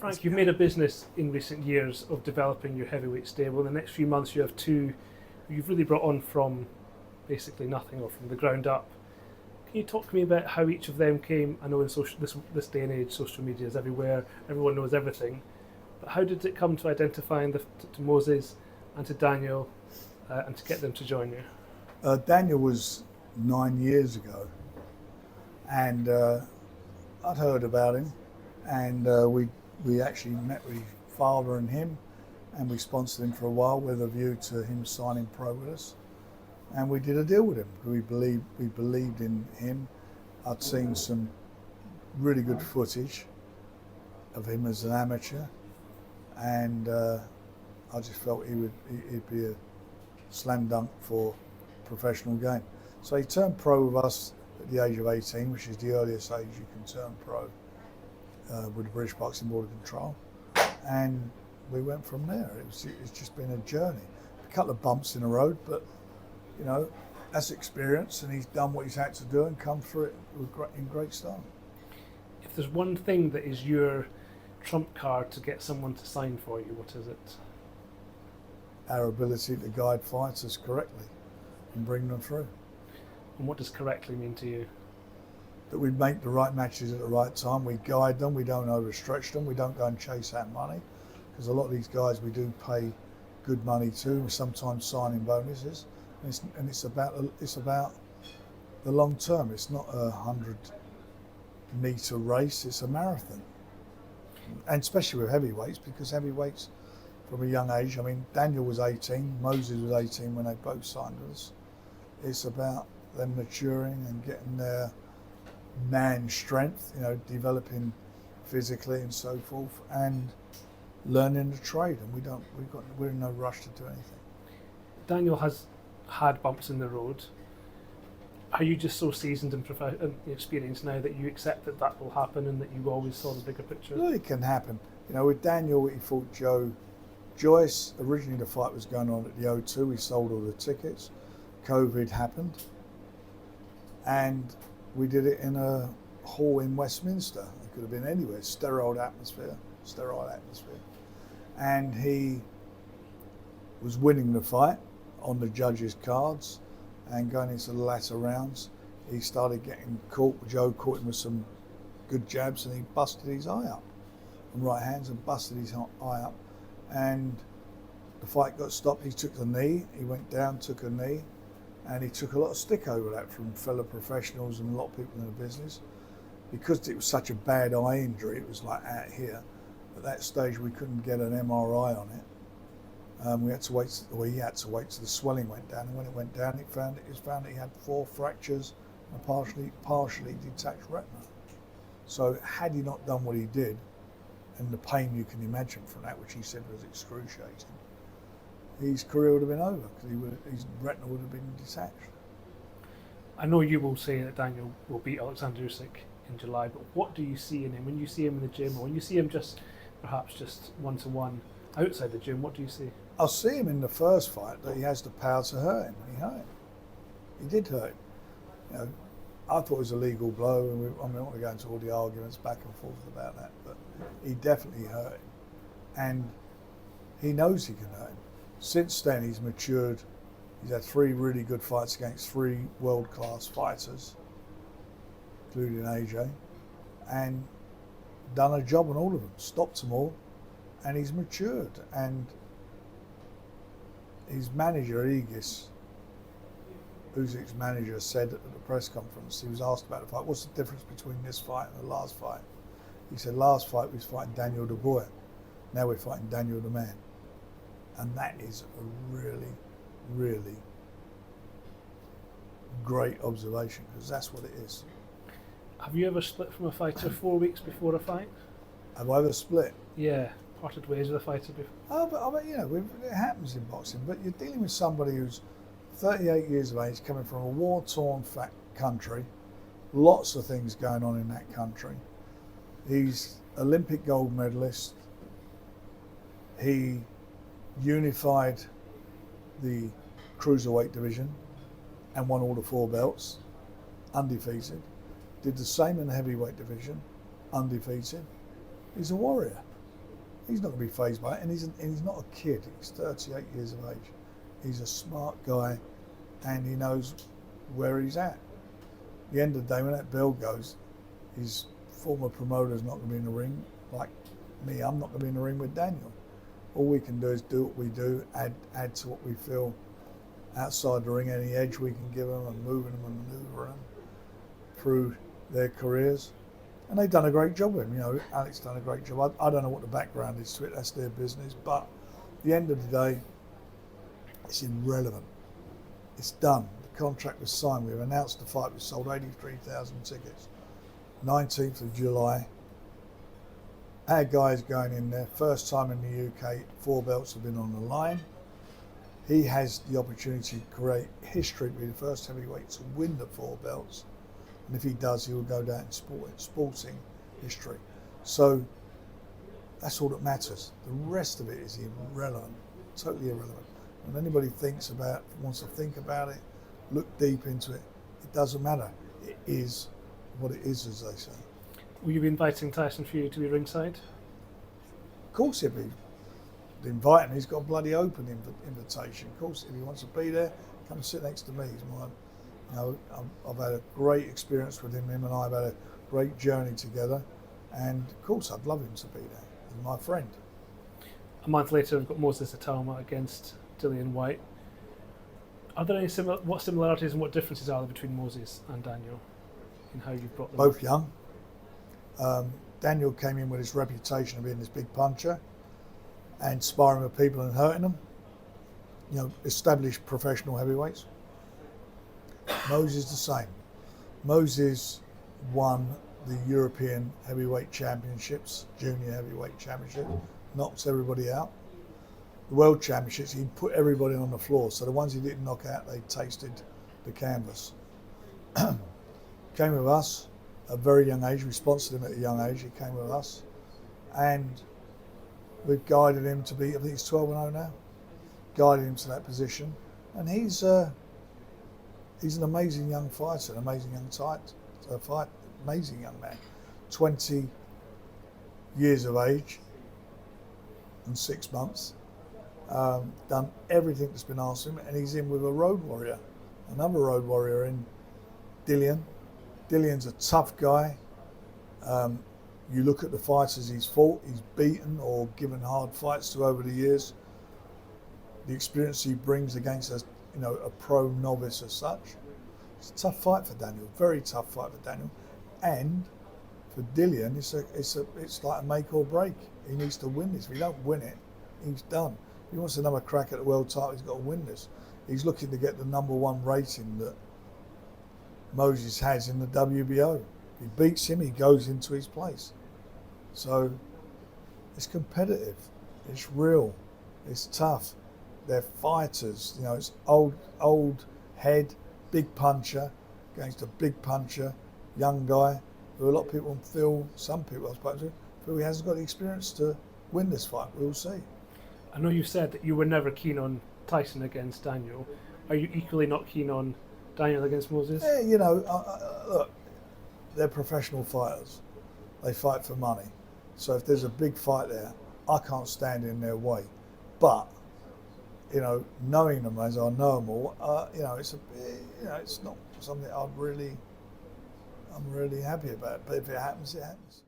Frank, you've made a business in recent years of developing your heavyweight stable. In the next few months, you have two you've really brought on from basically nothing or from the ground up. Can you talk to me about how each of them came? I know in this day and age, social media is everywhere, everyone knows everything. But how did it come to identifying to Moses and to Daniel and to get them to join you? Daniel was 9 years ago, and I'd heard about him, and we actually met with his father and him, and we sponsored him for a while with a view to him signing pro with us, and we did a deal with him. We believed in him. I'd seen some really good footage of him as an amateur, and I just felt he'd be a slam dunk for professional game. So he turned pro with us at the age of 18, which is the earliest age you can turn pro with the British Boxing Board of Control, and we went from there. It's just been a journey, a couple of bumps in the road, but you know, that's experience, and he's done what he's had to do and come through it in great style. If there's one thing that is your trump card to get someone to sign for you, what is it? Our ability to guide fighters correctly and bring them through. And what does correctly mean to you? That we make the right matches at the right time, we guide them, we don't overstretch them, we don't go and chase that money, because a lot of these guys we do pay good money to, sometimes signing bonuses, and it's about the long term. It's not a 100-meter race, it's a marathon. And especially with heavyweights, because heavyweights from a young age, I mean, Daniel was 18, Moses was 18 when they both signed with us. It's about them maturing and getting their man strength, you know, developing physically and so forth, and learning the trade. And we're in no rush to do anything. Daniel has had bumps in the road. Are you just so seasoned and experienced now that you accept that will happen and that you always saw the bigger picture? Well, it can happen. You know, with Daniel, he fought Joe Joyce. Originally the fight was going on at the O2. We sold all the tickets. COVID happened, and we did it in a hall in Westminster. It could have been anywhere. Sterile atmosphere. And he was winning the fight on the judges' cards, and going into the latter rounds, he started getting caught. Joe caught him with some good jabs, and he busted his eye up, and right hands, and busted his eye up. And the fight got stopped. He took the knee. He went down, took a knee, and he took a lot of stick over that from fellow professionals and a lot of people in the business. Because it was such a bad eye injury, it was like out here. At that stage, we couldn't get an MRI on it. He had to wait till the swelling went down, and when it went down, it was found that he had 4 fractures and a partially detached retina. So had he not done what he did, and the pain you can imagine from that, which he said was excruciating, his career would have been over, because his retina would have been detached. I know you will say that Daniel will beat Alexander Usyk in July, but what do you see in him? When you see him in the gym, or when you see him perhaps just one-to-one outside the gym, what do you see? I'll see him in the first fight that he has the power to hurt him, and he hurt him. He did hurt him. You know, I thought it was a legal blow, and I'm not going to go into all the arguments back and forth about that, but he definitely hurt him, and he knows he can hurt him. Since then, he's matured. He's had 3 really good fights against 3 world-class fighters, including AJ, and done a job on all of them, stopped them all, and he's matured. And his manager, Aegis, Usyk's manager, said at the press conference, he was asked about the fight, what's the difference between this fight and the last fight? He said, last fight we was fighting Daniel Dubois, now we're fighting Daniel the man. And that is a really, really great observation, because that's what it is. Have you ever split from a fighter 4 weeks before a fight? Have I ever split? Yeah, parted ways with a fighter before. Oh, but you know, it happens in boxing, but you're dealing with somebody who's 38 years of age, coming from a war-torn country, lots of things going on in that country. He's Olympic gold medalist. He unified the cruiserweight division and won all the 4 belts, undefeated. Did the same in the heavyweight division, undefeated. He's a warrior. He's not going to be fazed by it, and he's not a kid. He's 38 years of age. He's a smart guy, and he knows where he's at. At the end of the day, when that bell goes, his former promoter's not going to be in the ring. Like me, I'm not going to be in the ring with Daniel. All we can do is do what we do, add to what we feel outside the ring, any edge we can give them, and moving them and manoeuvring them through their careers. And they've done a great job with him. You know, Alex done a great job. I don't know what the background is to it. That's their business. But at the end of the day, it's irrelevant. It's done. The contract was signed. We've announced the fight. We sold 83,000 tickets. 19th of July. Our guy's going in there. First time in the UK, 4 belts have been on the line. He has the opportunity to create history, to be the first heavyweight to win the 4 belts. And if he does, he will go down in sporting history. So that's all that matters. The rest of it is irrelevant, totally irrelevant. When anybody wants to think about it, look deep into it, it doesn't matter. It is what it is, as they say. Will you be inviting Tyson Fury to be ringside? Of course he'll be inviting. He's got a bloody open invitation. Of course, if he wants to be there, come sit next to me. He's my, you know, I've had a great experience with him. Him and I have had a great journey together, and of course, I'd love him to be there. He's my friend. A month later, we've got Moses Itauma against Dillian Whyte. Are there any what similarities and what differences are there between Moses and Daniel in how you've brought them Both up? young. Daniel came in with his reputation of being this big puncher and sparring with people and hurting them. You know, established professional heavyweights. Moses the same. Moses won the European heavyweight championships, junior heavyweight championship, knocked everybody out. The world championships, he put everybody on the floor. So the ones he didn't knock out, they tasted the canvas. Came with us at a very young age. We sponsored him at a young age. He came with us. And we've guided him to be, I think he's 12-0 now, guided him to that position. And he's an amazing young fighter, an amazing young amazing young man. 20 years of age and 6 months. Done everything that's been asked of him, and he's in with a road warrior, another road warrior in Dillian. Dillian's a tough guy. You look at the fighters he's fought, he's beaten or given hard fights to over the years. The experience he brings against a pro novice as such. It's a tough fight for Daniel, very tough fight for Daniel. And for Dillian, it's like a make or break. He needs to win this. If he don't win it, he's done. If he wants another crack at the world title, he's got to win this. He's looking to get the #1 rating that Moses has in the WBO. If he beats him, he goes into his place. So it's competitive, it's real, it's tough. They're fighters, you know, it's old head, big puncher against a big puncher, young guy, who a lot of people feel, some people I've spoken to, feel he hasn't got the experience to win this fight. We'll see. I know you've said that you were never keen on Tyson against Daniel. Are you equally not keen on Daniel against Moses? Yeah, you know, look, they're professional fighters. They fight for money. So if there's a big fight there, I can't stand in their way. But, you know, knowing them as I know them all, you know, it's not something I'm really happy about. But if it happens, it happens.